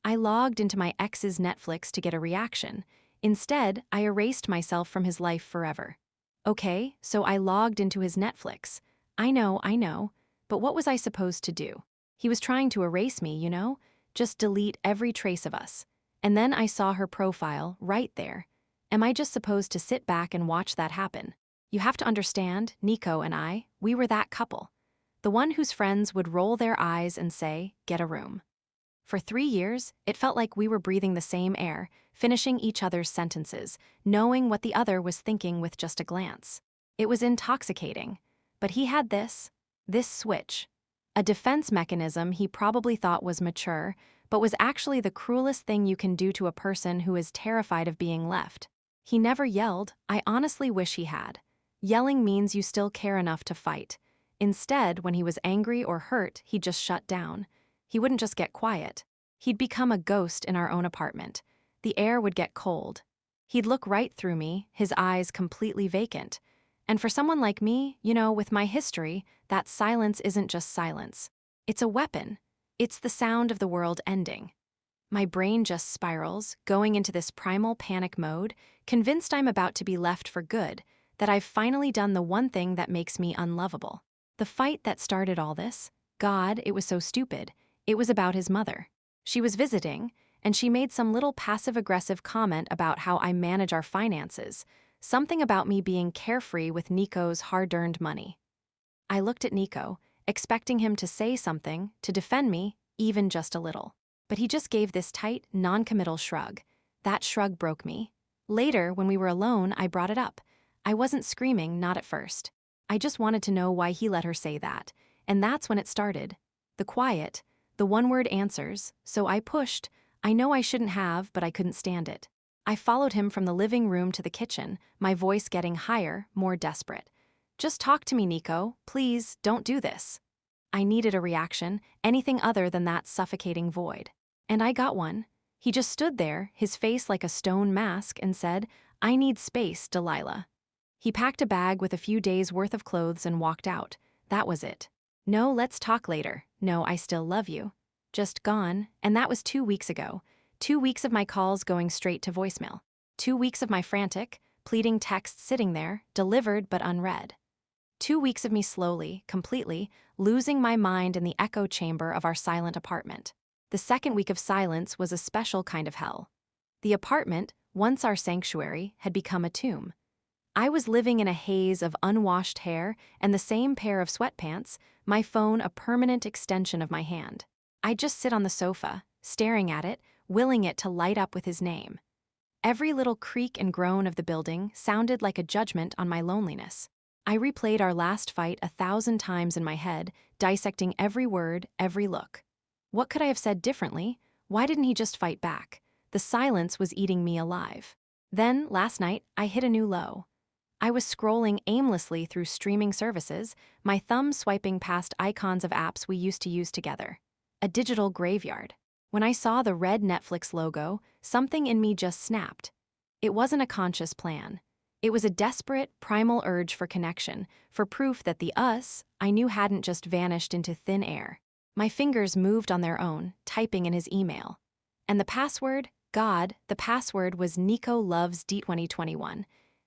I logged into my ex's Netflix to get a reaction. Instead, I erased myself from his life forever. Okay, so I logged into his Netflix. I know, but what was I supposed to do? He was trying to erase me, you know? Just delete every trace of us. And then I saw her profile right there. Am I just supposed to sit back and watch that happen? You have to understand, Nico and I, we were that couple. The one whose friends would roll their eyes and say, "Get a room." For 3 years, it felt like we were breathing the same air, finishing each other's sentences, knowing what the other was thinking with just a glance. It was intoxicating. But he had this switch. A defense mechanism he probably thought was mature, but was actually the cruelest thing you can do to a person who is terrified of being left. He never yelled. I honestly wish he had. Yelling means you still care enough to fight. Instead, when he was angry or hurt, he'd just shut down. He wouldn't just get quiet. He'd become a ghost in our own apartment. The air would get cold. He'd look right through me, his eyes completely vacant. And for someone like me, you know, with my history, that silence isn't just silence. It's a weapon. It's the sound of the world ending. My brain just spirals, going into this primal panic mode, convinced I'm about to be left for good, that I've finally done the one thing that makes me unlovable. The fight that started all this, God, it was so stupid. It was about his mother. She was visiting, and she made some little passive-aggressive comment about how I manage our finances, something about me being carefree with Nico's hard-earned money. I looked at Nico, expecting him to say something, to defend me, even just a little. But he just gave this tight, non-committal shrug. That shrug broke me. Later, when we were alone, I brought it up. I wasn't screaming, not at first. I just wanted to know why he let her say that. And that's when it started. The quiet, the one-word answers, so I pushed. I know I shouldn't have, but I couldn't stand it. I followed him from the living room to the kitchen, my voice getting higher, more desperate. Just talk to me, Nico. Please, don't do this. I needed a reaction, anything other than that suffocating void. And I got one. He just stood there, his face like a stone mask, and said, "I need space, Delilah." He packed a bag with a few days' worth of clothes and walked out. That was it. No, let's talk later. No, I still love you. Just gone, and that was 2 weeks ago. 2 weeks of my calls going straight to voicemail. 2 weeks of my frantic, pleading texts sitting there, delivered but unread. 2 weeks of me slowly, completely, losing my mind in the echo chamber of our silent apartment. The second week of silence was a special kind of hell. The apartment, once our sanctuary, had become a tomb. I was living in a haze of unwashed hair and the same pair of sweatpants, my phone a permanent extension of my hand. I'd just sit on the sofa, staring at it, willing it to light up with his name. Every little creak and groan of the building sounded like a judgment on my loneliness. I replayed our last fight 1,000 times in my head, dissecting every word, every look. What could I have said differently? Why didn't he just fight back? The silence was eating me alive. Then, last night, I hit a new low. I was scrolling aimlessly through streaming services, my thumb swiping past icons of apps we used to use together. A digital graveyard. When I saw the red Netflix logo, something in me just snapped. It wasn't a conscious plan. It was a desperate, primal urge for connection, for proof that the us I knew hadn't just vanished into thin air. My fingers moved on their own, typing in his email. And the password, the password was Nico Loves D2021.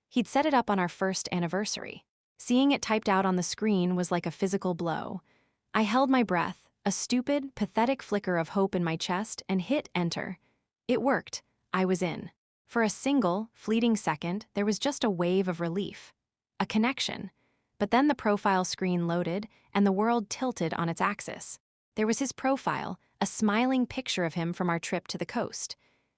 He'd set it up on our first anniversary. Seeing it typed out on the screen was like a physical blow. I held my breath, a stupid, pathetic flicker of hope in my chest, and hit enter. It worked. I was in. For a single, fleeting second, there was just a wave of relief. A connection. But then the profile screen loaded, and the world tilted on its axis. There was his profile, a smiling picture of him from our trip to the coast.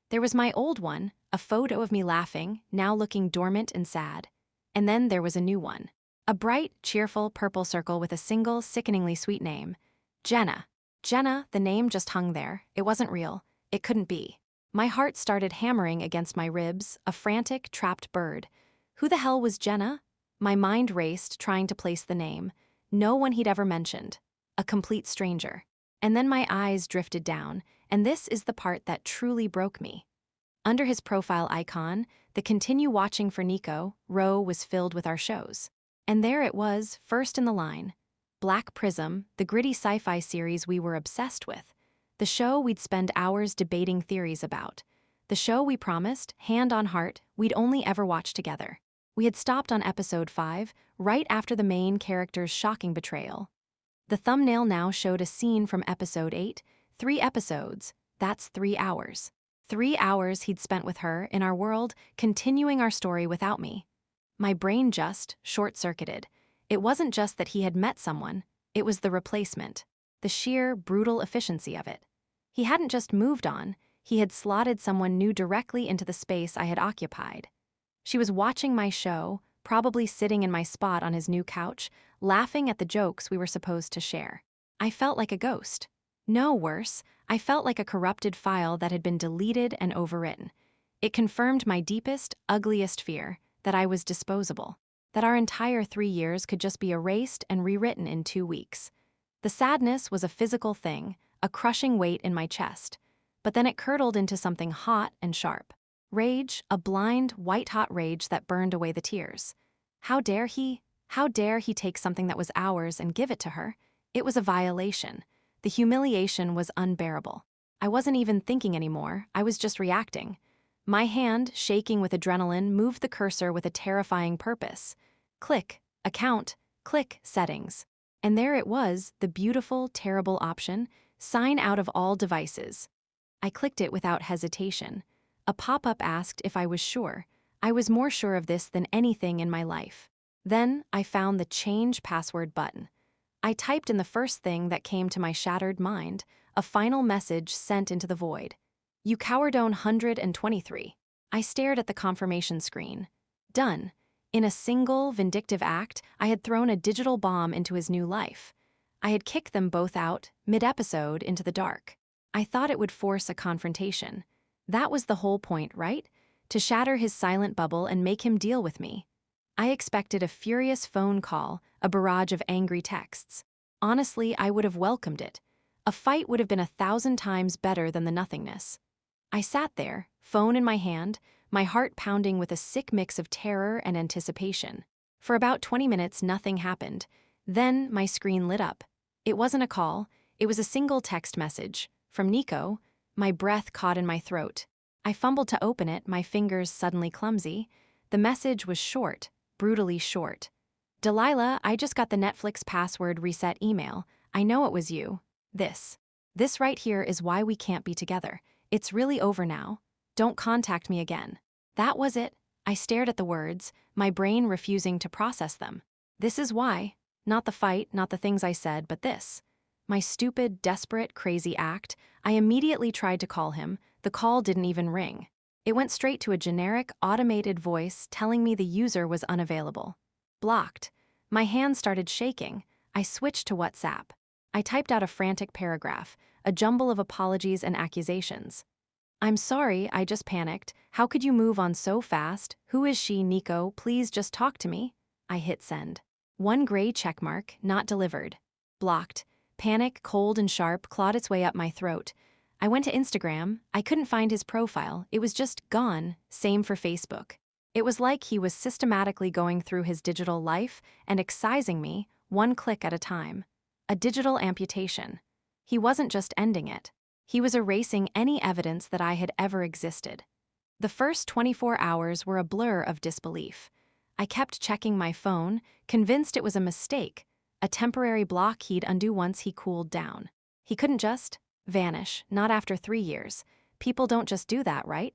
There was my old one, a photo of me laughing, now looking dormant and sad. And then there was a new one. A bright, cheerful purple circle with a single, sickeningly sweet name. Jenna. Jenna, the name just hung there. It wasn't real. It couldn't be. My heart started hammering against my ribs, a frantic, trapped bird. Who the hell was Jenna? My mind raced, trying to place the name. No one he'd ever mentioned. A complete stranger. And then my eyes drifted down, and this is the part that truly broke me. Under his profile icon, the "Continue watching for Nico" row was filled with our shows. And there it was, first in the line. Black Prism, the gritty sci-fi series we were obsessed with. The show we'd spend hours debating theories about. The show we promised, hand on heart, we'd only ever watch together. We had stopped on episode 5, right after the main character's shocking betrayal. The thumbnail now showed a scene from episode 8, 3 episodes, that's 3 hours. 3 hours he'd spent with her, in our world, continuing our story without me. My brain just short-circuited. It wasn't just that he had met someone, it was the replacement. The sheer, brutal efficiency of it. He hadn't just moved on, he had slotted someone new directly into the space I had occupied. She was watching my show, probably sitting in my spot on his new couch, laughing at the jokes we were supposed to share. I felt like a ghost. No, worse, I felt like a corrupted file that had been deleted and overwritten. It confirmed my deepest, ugliest fear, that I was disposable. That our entire 3 years could just be erased and rewritten in 2 weeks. The sadness was a physical thing, a crushing weight in my chest. But then it curdled into something hot and sharp. Rage, a blind, white-hot rage that burned away the tears. How dare he take something that was ours and give it to her? It was a violation. The humiliation was unbearable. I wasn't even thinking anymore, I was just reacting. My hand, shaking with adrenaline, moved the cursor with a terrifying purpose. Click, account, click, settings. And there it was, the beautiful, terrible option, sign out of all devices. I clicked it without hesitation. A pop-up asked if I was sure. I was more sure of this than anything in my life. Then I found the change password button. I typed in the first thing that came to my shattered mind, a final message sent into the void. You cowardone 123. I stared at the confirmation screen. Done. In a single, vindictive act, I had thrown a digital bomb into his new life. I had kicked them both out, mid-episode, into the dark. I thought it would force a confrontation. That was the whole point, right? To shatter his silent bubble and make him deal with me. I expected a furious phone call, a barrage of angry texts. Honestly, I would have welcomed it. A fight would have been 1,000 times better than the nothingness. I sat there, phone in my hand, my heart pounding with a sick mix of terror and anticipation. For about 20 minutes, nothing happened. Then my screen lit up. It wasn't a call, it was a single text message. From Nico. My breath caught in my throat. I fumbled to open it, my fingers suddenly clumsy. The message was short, brutally short. Delilah, I just got the Netflix password reset email. I know it was you. This right here is why we can't be together. It's really over now. Don't contact me again. That was it. I stared at the words, my brain refusing to process them. This is why. Not the fight, not the things I said, but this. My stupid, desperate, crazy act. I immediately tried to call him. The call didn't even ring. It went straight to a generic, automated voice telling me the user was unavailable. Blocked. My hand started shaking. I switched to WhatsApp. I typed out a frantic paragraph, a jumble of apologies and accusations. I'm sorry, I just panicked. How could you move on so fast? Who is she, Nico? Please just talk to me. I hit send. One gray checkmark, not delivered. Blocked. Panic, cold and sharp, clawed its way up my throat. I went to Instagram. I couldn't find his profile. It was just gone. Same for Facebook. It was like he was systematically going through his digital life and excising me, one click at a time. A digital amputation. He wasn't just ending it. He was erasing any evidence that I had ever existed. The first 24 hours were a blur of disbelief. I kept checking my phone, convinced it was a mistake, a temporary block he'd undo once he cooled down. He couldn't just vanish, not after 3 years. People don't just do that, right?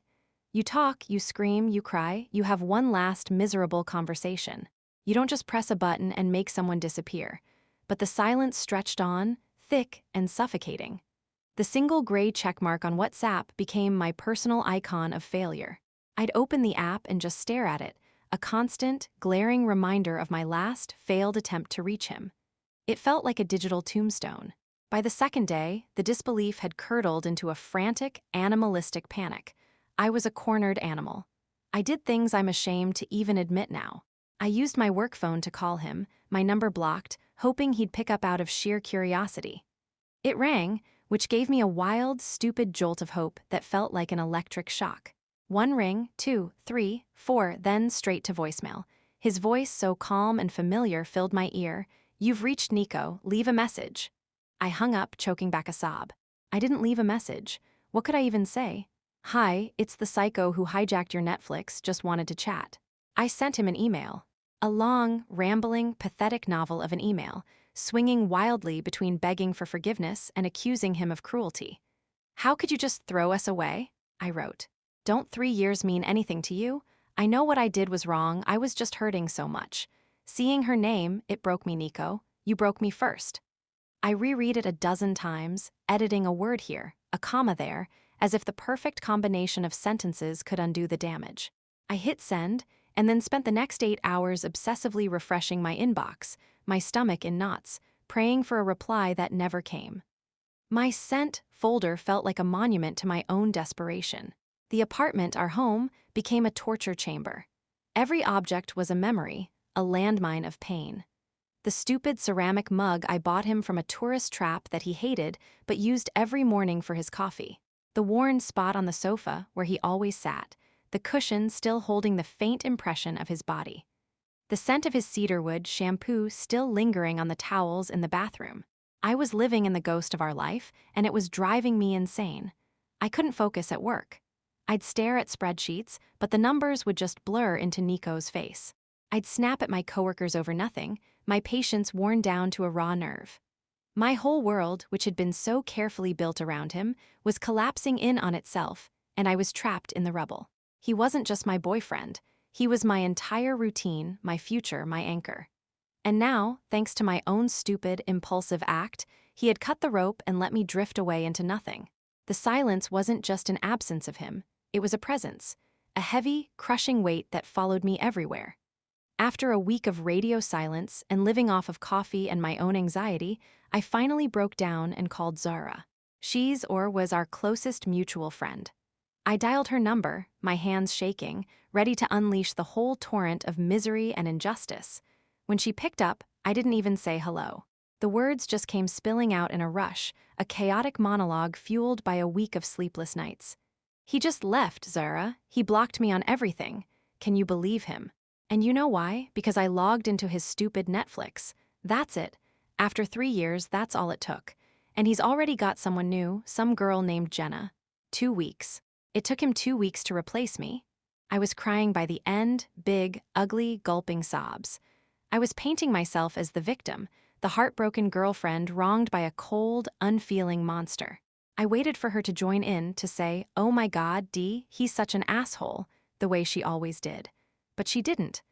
You talk, you scream, you cry, you have one last miserable conversation. You don't just press a button and make someone disappear. But the silence stretched on, thick and suffocating. The single gray checkmark on WhatsApp became my personal icon of failure. I'd open the app and just stare at it, a constant, glaring reminder of my last, failed attempt to reach him. It felt like a digital tombstone. By the second day, the disbelief had curdled into a frantic, animalistic panic. I was a cornered animal. I did things I'm ashamed to even admit now. I used my work phone to call him, my number blocked, hoping he'd pick up out of sheer curiosity. It rang, which gave me a wild, stupid jolt of hope that felt like an electric shock. 1 ring, 2, 3, 4, then straight to voicemail. His voice, so calm and familiar, filled my ear. You've reached Nico, leave a message. I hung up, choking back a sob. I didn't leave a message. What could I even say? Hi, it's the psycho who hijacked your Netflix, just wanted to chat. I sent him an email. A long, rambling, pathetic novel of an email, swinging wildly between begging for forgiveness and accusing him of cruelty. How could you just throw us away? I wrote. Don't 3 years mean anything to you? I know what I did was wrong, I was just hurting so much. Seeing her name, it broke me, Nico. You broke me first. I reread it a dozen times, editing a word here, a comma there, as if the perfect combination of sentences could undo the damage. I hit send, and then spent the next 8 hours obsessively refreshing my inbox, my stomach in knots, praying for a reply that never came. My sent folder felt like a monument to my own desperation. The apartment, our home, became a torture chamber. Every object was a memory, a landmine of pain. The stupid ceramic mug I bought him from a tourist trap that he hated but used every morning for his coffee. The worn spot on the sofa where he always sat, the cushion still holding the faint impression of his body. The scent of his cedarwood shampoo still lingering on the towels in the bathroom. I was living in the ghost of our life, and it was driving me insane. I couldn't focus at work. I'd stare at spreadsheets, but the numbers would just blur into Nico's face. I'd snap at my coworkers over nothing, my patience worn down to a raw nerve. My whole world, which had been so carefully built around him, was collapsing in on itself, and I was trapped in the rubble. He wasn't just my boyfriend. He was my entire routine, my future, my anchor. And now, thanks to my own stupid, impulsive act, he had cut the rope and let me drift away into nothing. The silence wasn't just an absence of him, it was a presence, a heavy, crushing weight that followed me everywhere. After a week of radio silence and living off of coffee and my own anxiety, I finally broke down and called Zara. She's or was our closest mutual friend. I dialed her number, my hands shaking, ready to unleash the whole torrent of misery and injustice. When she picked up, I didn't even say hello. The words just came spilling out in a rush, a chaotic monologue fueled by a week of sleepless nights. He just left, Zara. He blocked me on everything. Can you believe him? And you know why? Because I logged into his stupid Netflix. That's it. After 3 years, that's all it took. And he's already got someone new, some girl named Jenna. 2 weeks. It took him 2 weeks to replace me. I was crying by the end, big, ugly, gulping sobs. I was painting myself as the victim, the heartbroken girlfriend wronged by a cold, unfeeling monster. I waited for her to join in to say, "Oh my God, Dee, he's such an asshole," the way she always did. But she didn't.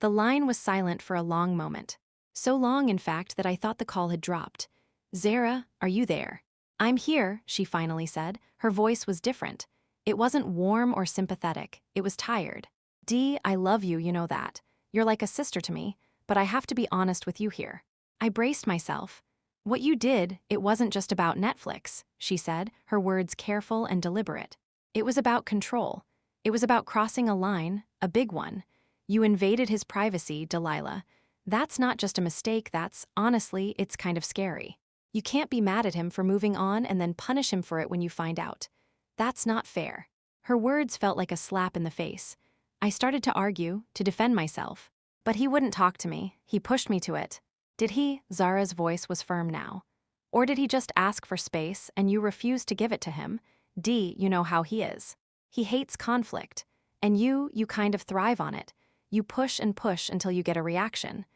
The line was silent for a long moment. So long, in fact, that I thought the call had dropped. "Zara, are you there?" "I'm here," she finally said. Her voice was different. It wasn't warm or sympathetic. It was tired. "Dee, I love you, you know that. You're like a sister to me, but I have to be honest with you here." I braced myself. "What you did, it wasn't just about Netflix," she said, her words careful and deliberate. "It was about control. It was about crossing a line, a big one. You invaded his privacy, Delilah. That's not just a mistake, honestly, it's kind of scary. You can't be mad at him for moving on and then punish him for it when you find out. That's not fair." Her words felt like a slap in the face. I started to argue, to defend myself. But he wouldn't talk to me. He pushed me to it. Did he? Zara's voice was firm now. Or did he just ask for space and you refused to give it to him? Dee, you know how he is. He hates conflict. And you kind of thrive on it. You push and push until you get a reaction.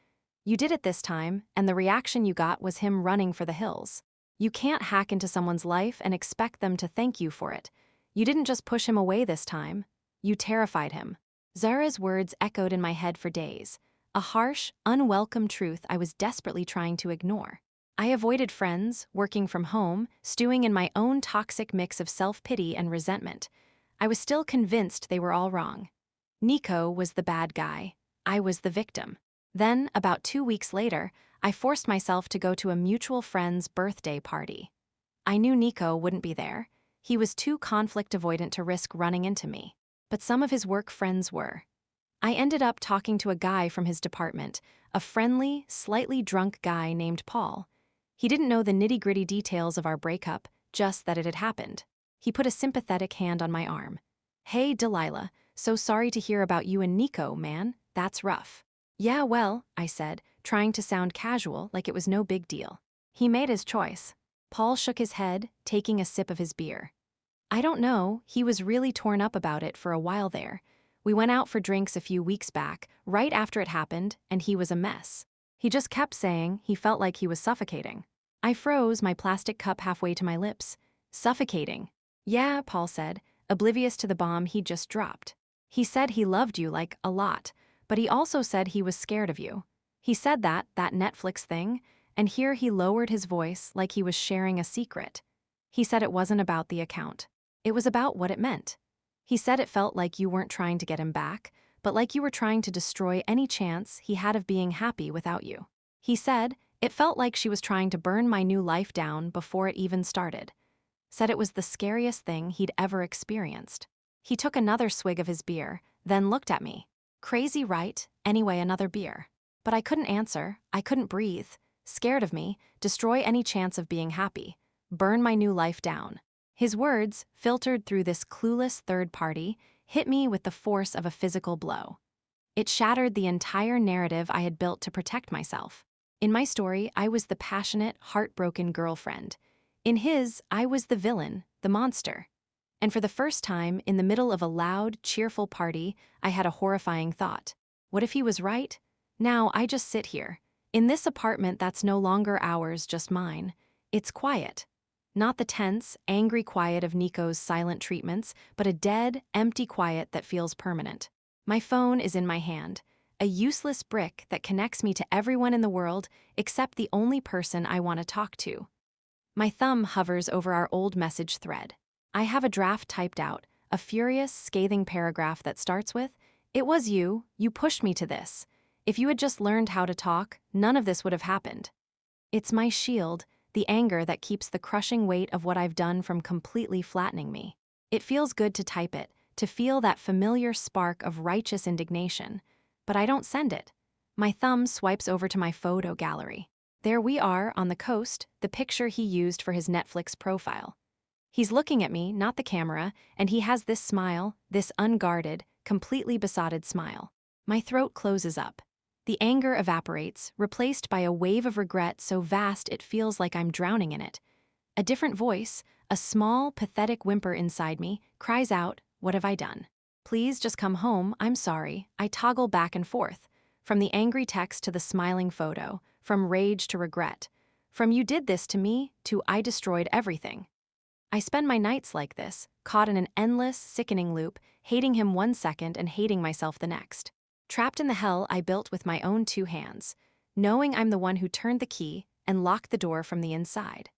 You did it this time, and the reaction you got was him running for the hills. You can't hack into someone's life and expect them to thank you for it. You didn't just push him away this time. You terrified him. Zara's words echoed in my head for days. A harsh, unwelcome truth I was desperately trying to ignore. I avoided friends, working from home, stewing in my own toxic mix of self-pity and resentment. I was still convinced they were all wrong. Nico was the bad guy. I was the victim. Then, about 2 weeks later, I forced myself to go to a mutual friend's birthday party. I knew Nico wouldn't be there. He was too conflict avoidant to risk running into me. But some of his work friends were. I ended up talking to a guy from his department, a friendly, slightly drunk guy named Paul. He didn't know the nitty-gritty details of our breakup, just that it had happened. He put a sympathetic hand on my arm. "Hey, Delilah, so sorry to hear about you and Nico, man. That's rough." "Yeah, well," I said, trying to sound casual like it was no big deal. "He made his choice." Paul shook his head, taking a sip of his beer. I don't know, he was really torn up about it for a while there. We went out for drinks a few weeks back, right after it happened, and he was a mess. He just kept saying he felt like he was suffocating. I froze, my plastic cup halfway to my lips. Suffocating. Yeah, Paul said, oblivious to the bomb he'd just dropped. He said he loved you, like, a lot, but he also said he was scared of you. He said that Netflix thing, and here he lowered his voice like he was sharing a secret. He said it wasn't about the account. It was about what it meant. He said it felt like you weren't trying to get him back, but like you were trying to destroy any chance he had of being happy without you. He said, it felt like she was trying to burn my new life down before it even started. Said it was the scariest thing he'd ever experienced. He took another swig of his beer, then looked at me. Crazy, right? Anyway, another beer. But I couldn't answer, I couldn't breathe. Scared of me, destroy any chance of being happy. Burn my new life down. His words, filtered through this clueless third party, hit me with the force of a physical blow. It shattered the entire narrative I had built to protect myself. In my story, I was the passionate, heartbroken girlfriend. In his, I was the villain, the monster. And for the first time, in the middle of a loud, cheerful party, I had a horrifying thought. What if he was right? Now I just sit here. In this apartment that's no longer ours, just mine. It's quiet. Not the tense, angry quiet of Nico's silent treatments, but a dead, empty quiet that feels permanent. My phone is in my hand, a useless brick that connects me to everyone in the world except the only person I want to talk to. My thumb hovers over our old message thread. I have a draft typed out, a furious, scathing paragraph that starts with, "It was you pushed me to this. If you had just learned how to talk, none of this would have happened." It's my shield, the anger that keeps the crushing weight of what I've done from completely flattening me. It feels good to type it, to feel that familiar spark of righteous indignation. But I don't send it. My thumb swipes over to my photo gallery. There we are, on the coast, the picture he used for his Netflix profile. He's looking at me, not the camera, and he has this smile, this unguarded, completely besotted smile. My throat closes up. The anger evaporates, replaced by a wave of regret so vast it feels like I'm drowning in it. A different voice, a small, pathetic whimper inside me, cries out, "What have I done? Please just come home, I'm sorry." I toggle back and forth, from the angry text to the smiling photo, from rage to regret, from "you did this to me" to "I destroyed everything." I spend my nights like this, caught in an endless, sickening loop, hating him one second and hating myself the next. Trapped in the hell I built with my own two hands, knowing I'm the one who turned the key and locked the door from the inside.